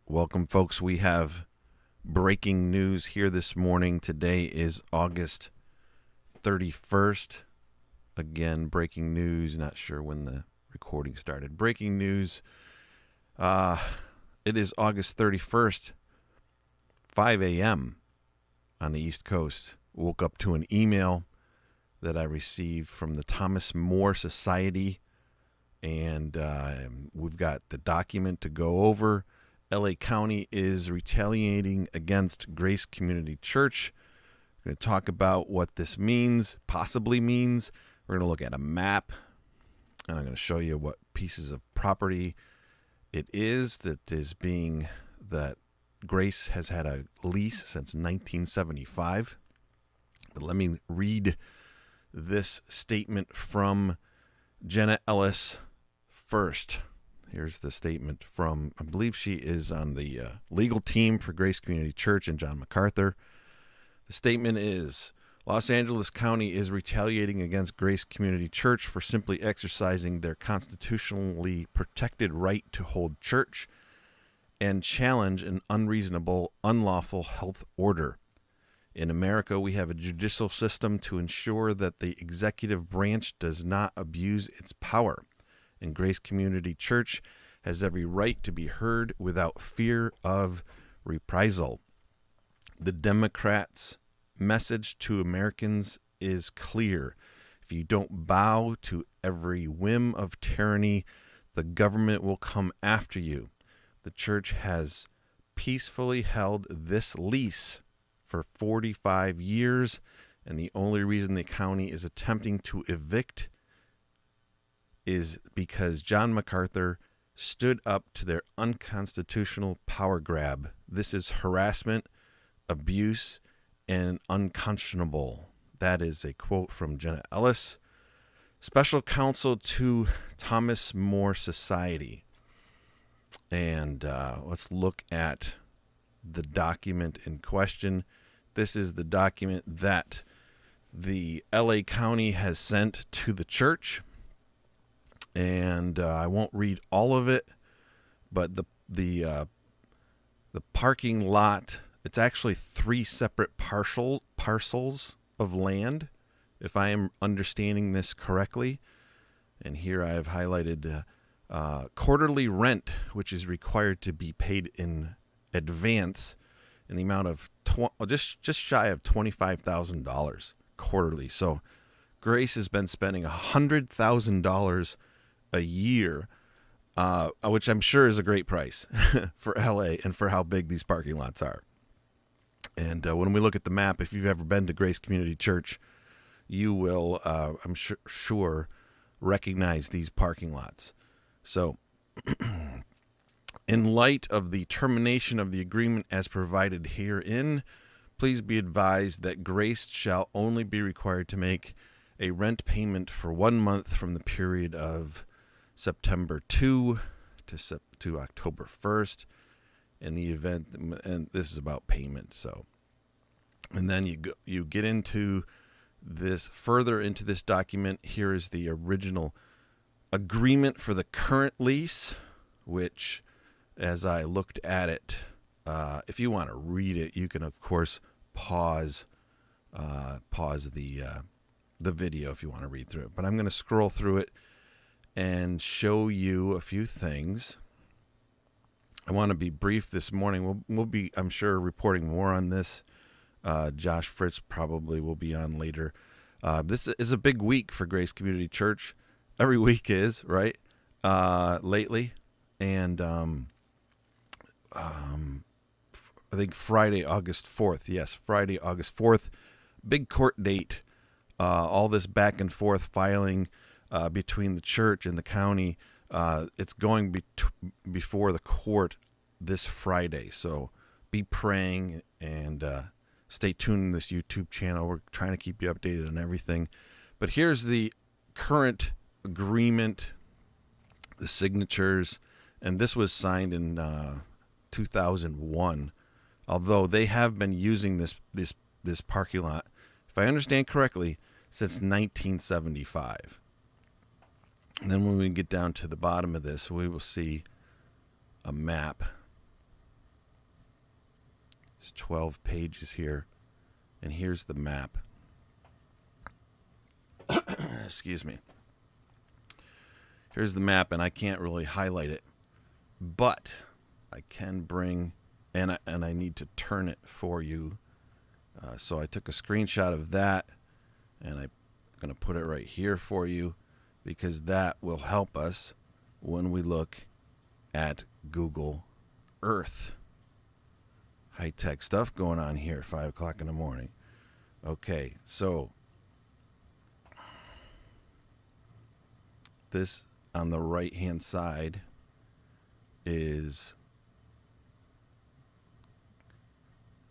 Welcome, folks. We have breaking news here this morning. Today is August 31st. Again, breaking news. Not sure when the recording started. Breaking news. It is August 31st, 5 a.m. on the East Coast. Woke up to an email that I received from the Thomas More Society, and we've got the document to go over. LA County is retaliating against Grace Community Church. We're going to talk about what this means, possibly means. We're going to look at a map, and I'm going to show you what pieces of property it is that Grace has had a lease since 1975. But let me read this statement from Jenna Ellis first. Here's the statement from, I believe she is on the legal team for Grace Community Church and John MacArthur. The statement is, Los Angeles County is retaliating against Grace Community Church for simply exercising their constitutionally protected right to hold church and challenge an unreasonable, unlawful health order. In America, we have a judicial system to ensure that the executive branch does not abuse its power. And Grace Community Church has every right to be heard without fear of reprisal. The Democrats' message to Americans is clear. If you don't bow to every whim of tyranny, the government will come after you. The church has peacefully held this lease for 45 years, and the only reason the county is attempting to evict is because John MacArthur stood up to their unconstitutional power grab. This is harassment, abuse, and unconscionable. That is a quote from Jenna Ellis, special counsel to Thomas More Society. And let's look at the document in question. This is the document that the LA County has sent to the church. And I won't read all of it, but the parking lot, it's actually three separate parcels of land, if I am understanding this correctly. And here I have highlighted quarterly rent, which is required to be paid in advance in the amount of just shy of $25,000 quarterly. So Grace has been spending $100,000 a year, which I'm sure is a great price for LA and for how big these parking lots are. And when we look at the map, if you've ever been to Grace Community Church, you will, I'm sure, recognize these parking lots. So, in light of the termination of the agreement as provided herein, please be advised that Grace shall only be required to make a rent payment for 1 month from the period of September 2 to October 1st in the event, and this is about payment. So, and then you get into this further into this document. Here is the original agreement for the current lease, which, as I looked at it, if you want to read it, you can of course pause the video if you want to read through it. But I'm going to scroll through it and show you a few things. I want to be brief this morning. We'll be, I'm sure, reporting more on this. Josh Fritz probably will be on later. This is a big week for Grace Community Church. Every week is, right? Lately. And I think Friday, August 4th. Yes, Friday, August 4th. Big court date. All this back and forth filing between the church and the county. It's going before the court this Friday. So be praying and stay tuned to this YouTube channel. We're trying to keep you updated on everything. But here's the current agreement, the signatures, and this was signed in 2001. Although they have been using this parking lot, if I understand correctly, since 1975. And then when we get down to the bottom of this, we will see a map It's 12 pages here. And here's the map. Excuse me. Here's the map, and I can't really highlight it. But I can bring, and I need to turn it for you. So I took a screenshot of that, and I'm going to put it right here for you, because that will help us when we look at Google Earth. High-tech stuff going on here at 5 o'clock in the morning. Okay, so this on the right-hand side is,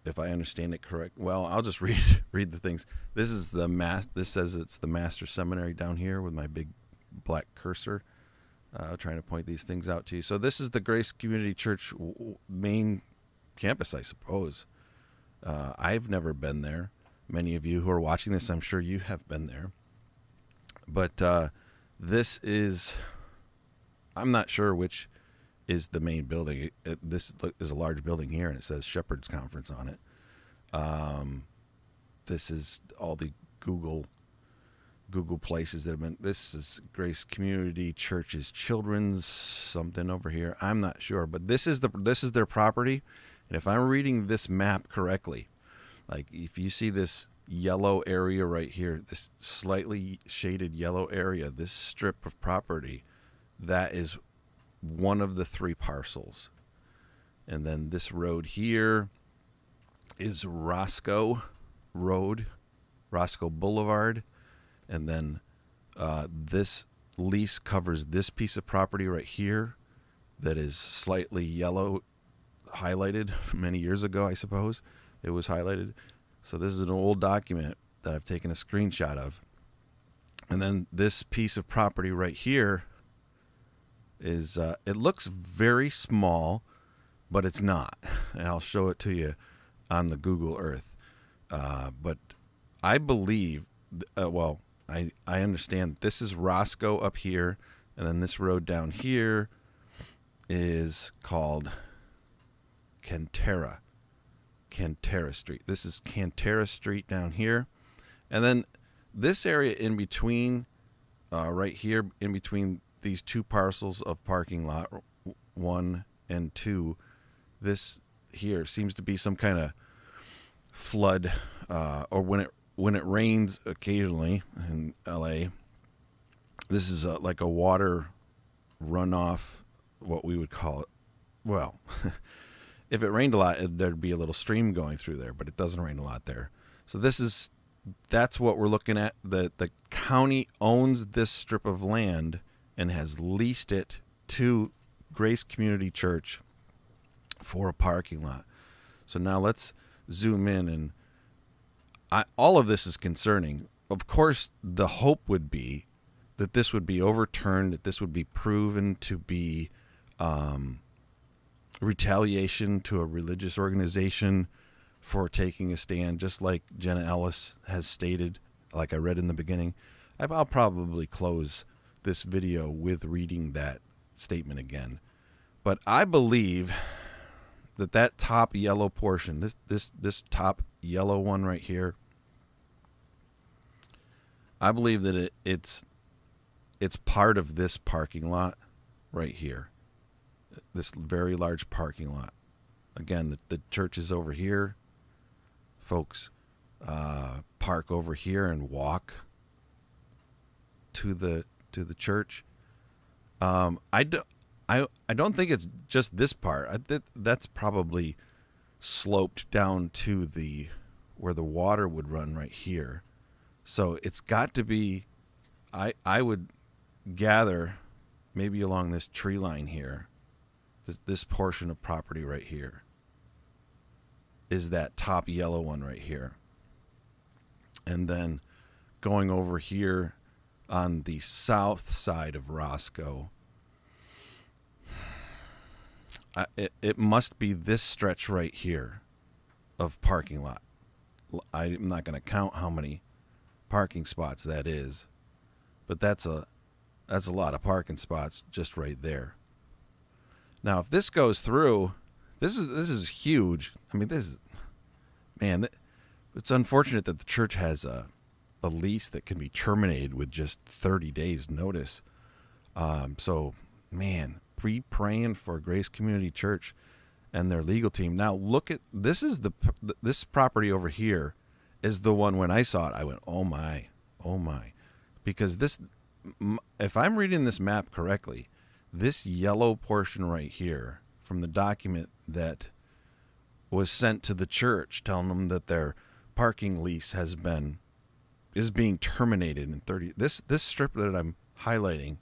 if I understand it correct, well, I'll just read the things. This is this says it's the Master Seminary down here with my big black cursor, trying to point these things out to you. So this is the Grace Community Church main campus, I suppose. I've never been there. Many of you who are watching this, I'm sure you have been there. But this is, I'm not sure which is the main building. This is a large building here, and it says Shepherd's Conference on it. This is all the Google places that have been. This is Grace Community Church's children's something over here. I'm not sure, but this is their property. And if I'm reading this map correctly, like if you see this yellow area right here, this slightly shaded yellow area, this strip of property, that is one of the 3 parcels. And then this road here is Roscoe Road, Roscoe Boulevard. And then this lease covers this piece of property right here that is slightly yellow, highlighted many years ago, I suppose. It was highlighted. So this is an old document that I've taken a screenshot of. And then this piece of property right here is, it looks very small, but it's not. And I'll show it to you on the Google Earth. But I believe, I understand this is Roscoe up here, and then this road down here is called Cantera Street. This is Cantera Street down here. And then this area in between, right here, in between these 2 parcels of parking lot 1 and 2, this here seems to be some kind of flood, or when it rains occasionally in LA, this is like a water runoff, what we would call it. Well, if it rained a lot, there'd be a little stream going through there, but it doesn't rain a lot there. So that's what we're looking at. The county owns this strip of land and has leased it to Grace Community Church for a parking lot. So now let's zoom in, and all of this is concerning. Of course, the hope would be that this would be overturned, that this would be proven to be retaliation to a religious organization for taking a stand, just like Jenna Ellis has stated, like I read in the beginning. I'll probably close this video with reading that statement again. But I believe that top yellow portion, this top yellow one right here, I believe that it's part of this parking lot right here. This very large parking lot. Again, the church is over here. Folks park over here and walk to the church. I don't think it's just this part. That's probably sloped down to where the water would run right here. So it's got to be, I would gather, maybe along this tree line here, this portion of property right here is that top yellow one right here. And then going over here on the south side of Roscoe, it must be this stretch right here of parking lot. I'm not going to count how many parking spots that is, but that's a lot of parking spots just right there. Now, if this goes through, this is huge. I mean, man, it's unfortunate that the church has a lease that can be terminated with just 30 days notice. So, man, be praying for Grace Community Church and their legal team. Now, look at this. Is this property over here is the one when I saw it, I went, oh my, because this, if I'm reading this map correctly, this yellow portion right here from the document that was sent to the church telling them that their parking lease is being terminated in 30. This strip that I'm highlighting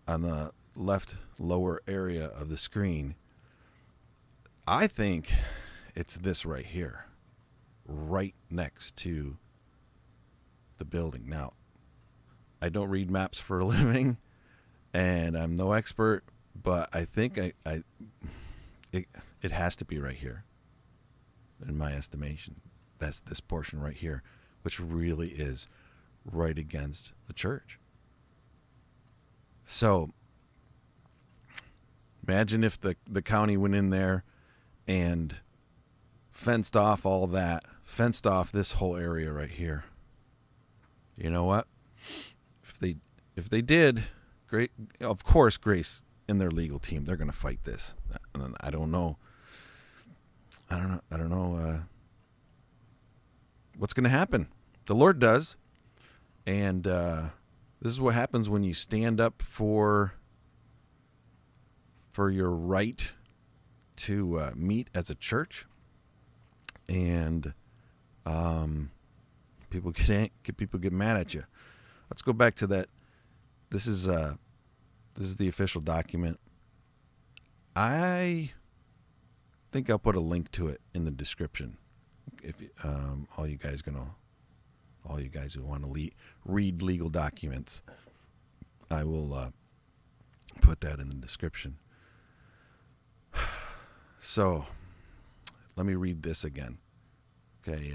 on the left lower area of the screen, I think it's this right here, right next to the building. Now, I don't read maps for a living, and I'm no expert, but I think it has to be right here, in my estimation. That's this portion right here, which really is right against the church. So imagine if the county went in there and fenced off all that, fenced off this whole area right here. You know what? If they did, great. Of course, Grace and their legal team, they're going to fight this. I don't know what's going to happen. The Lord does, and this is what happens when you stand up for your right to meet as a church, and people get mad at you. Let's go back to that. This is the official document. I think I'll put a link to it in the description. If all you guys who want to read legal documents, I will put that in the description. So let me read this again. Okay,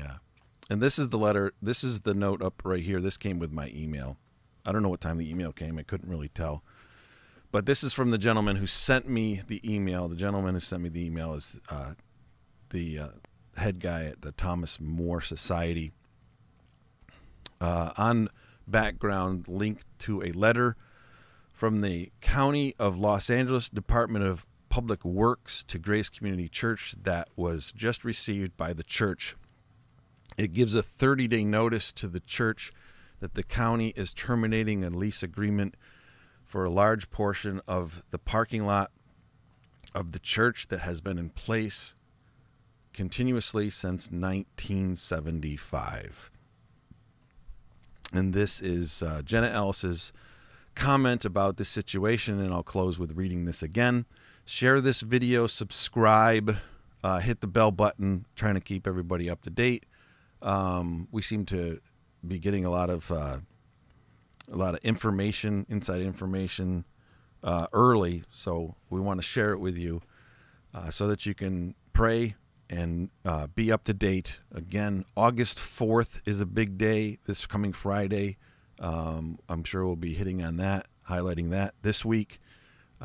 and this is the letter. This is the note up right here. This came with my email. I don't know what time the email came. I couldn't really tell. But this is from the gentleman who sent me the email. The gentleman who sent me the email is the head guy at the Thomas More Society. On background, link to a letter from the County of Los Angeles Department of Public Works to Grace Community Church that was just received by the church. It gives a 30-day notice to the church that the county is terminating a lease agreement for a large portion of the parking lot of the church that has been in place continuously since 1975. And this is Jenna Ellis's comment about this situation, and I'll close with reading this again. Share this video, subscribe, hit the bell button, trying to keep everybody up to date. We seem to be getting a lot of information, inside information, early, so we want to share it with you so that you can pray and be up to date. Again, August 4th is a big day, this coming Friday. I'm sure we'll be hitting on that, highlighting that this week,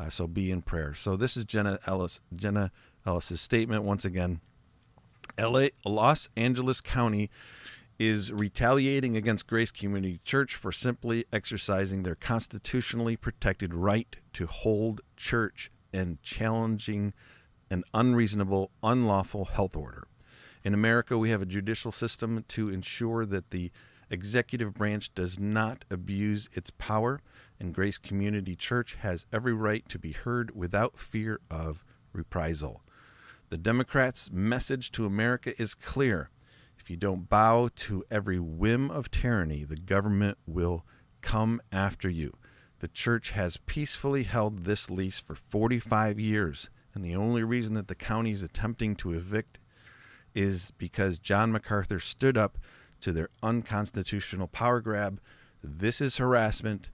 so be in prayer. So this is Jenna Ellis's statement once again. Los Angeles County is retaliating against Grace Community Church for simply exercising their constitutionally protected right to hold church and challenging an unreasonable, unlawful health order. In America, we have a judicial system to ensure that the executive branch does not abuse its power, and Grace Community Church has every right to be heard without fear of reprisal. The Democrats' message to America is clear. If you don't bow to every whim of tyranny, the government will come after you. The church has peacefully held this lease for 45 years, and the only reason that the county is attempting to evict is because John MacArthur stood up to their unconstitutional power grab. This is harassment,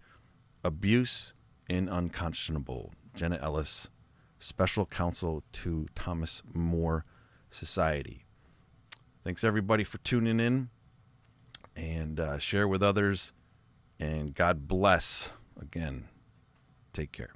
abuse, and unconscionable. Jenna Ellis, Special Counsel to Thomas More Society. Thanks, everybody, for tuning in, and share with others. And God bless. Again, take care.